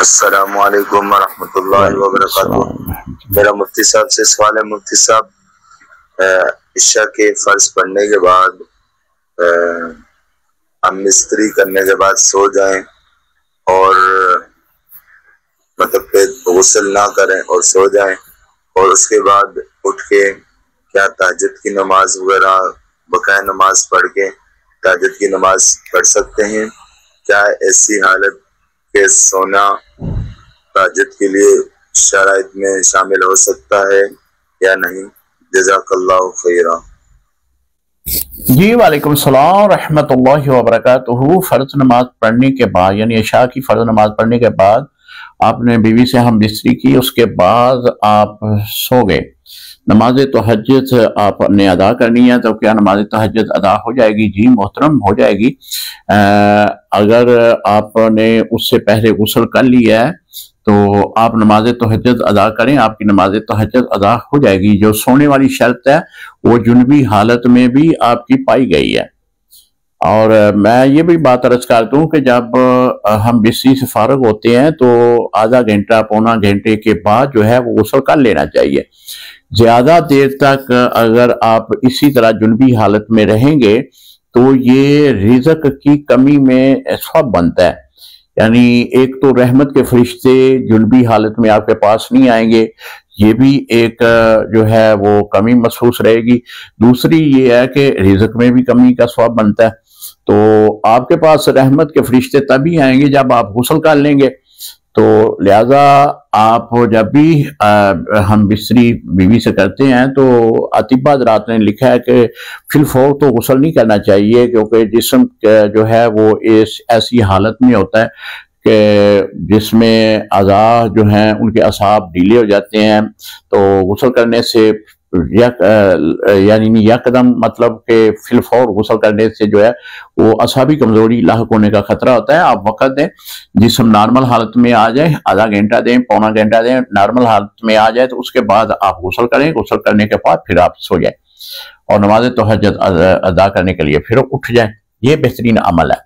السلام علیکم ورحمۃ اللہ وبرکاتہ۔ میرا مفتی صاحب سے سوال ہے، مفتی صاحب عشاء کے فرض پڑھنے کے بعد ہم مستری کرنے کے بعد سو جائیں اور مطلب کہ غسل نہ کریں اور سو جائیں، اور اس کے بعد اٹھ کے کیا تہجد کی نماز وغیرہ بقایا نماز پڑھ کے تہجد کی نماز پڑھ سکتے ہیں؟ کیا ایسی حالت کہ سونا تہجد کے لیے شرائط میں شامل ہو سکتا ہے یا نہیں؟ جزاک اللہ خیرہ۔ جی وعلیکم السلام ورحمۃ اللہ وبرکاتہ۔ فرض نماز پڑھنے کے بعد یعنی عشاء کی فرض نماز پڑھنے کے بعد آپ نے بیوی سے ہم بستری کی، اس کے بعد آپ سو گئے، نماز تہجد آپ نے ادا کرنی ہے، تو کیا نماز تہجد ادا ہو جائے گی؟ جی محترم ہو جائے گی۔ اگر آپ نے اس سے پہلے غسل کر لیا ہے تو آپ نماز تہجد ادا کریں، آپ کی نماز تہجد ادا ہو جائے گی۔ جو سونے والی شرط ہے وہ جنبی حالت میں بھی آپ کی پائی گئی ہے۔ اور میں یہ بھی بات عرض کر دوں کہ جب ہم بستری سے فارغ ہوتے ہیں تو آدھا گھنٹہ پونا گھنٹے کے بعد جو ہے وہ غسل کر لینا چاہیے۔ زیادہ دیر تک اگر آپ اسی طرح جنبی حالت میں رہیں گے تو یہ رزق کی کمی میں سبب بنتا ہے، یعنی ایک تو رحمت کے فرشتے جنبی حالت میں آپ کے پاس نہیں آئیں گے، یہ بھی ایک جو ہے وہ کمی محسوس رہے گی۔ دوسری یہ ہے کہ رزق میں بھی کمی کا سبب بنتا ہے، تو آپ کے پاس رحمت کے فرشتے تبھی آئیں گے جب آپ غسل کر لیں گے۔ تو لہذا آپ جب بھی ہم بستری بیوی سے کرتے ہیں تو اطباء حضرات نے لکھا ہے کہ فی الفور تو غسل نہیں کرنا چاہیے، کیونکہ جسم جو ہے وہ ایسی حالت میں ہوتا ہے کہ جس میں اعضاء جو ہیں ان کے اعصاب ڈھیلے ہو جاتے ہیں، تو غسل کرنے سے یعنی یکدم مطلب کہ فی الفور غسل کرنے سے جو ہے وہ اعصابی کمزوری لاحق ہونے کا خطرہ ہوتا ہے۔ آپ وقت دیں، جسم نارمل حالت میں آ جائے، آدھا گھنٹہ دیں، پونا گھنٹہ دیں، نارمل حالت میں آ جائے تو اس کے بعد آپ غسل کریں، غسل کرنے کے بعد پھر آپ سو جائیں اور نماز تہجد ادا کرنے کے لیے پھر اٹھ جائیں۔ یہ بہترین عمل ہے،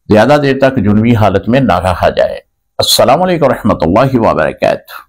زیادہ دیر تک جنبی حالت میں نہ رہا جائے۔ السلام علیکم ورحمۃ اللہ وبرکاتہ۔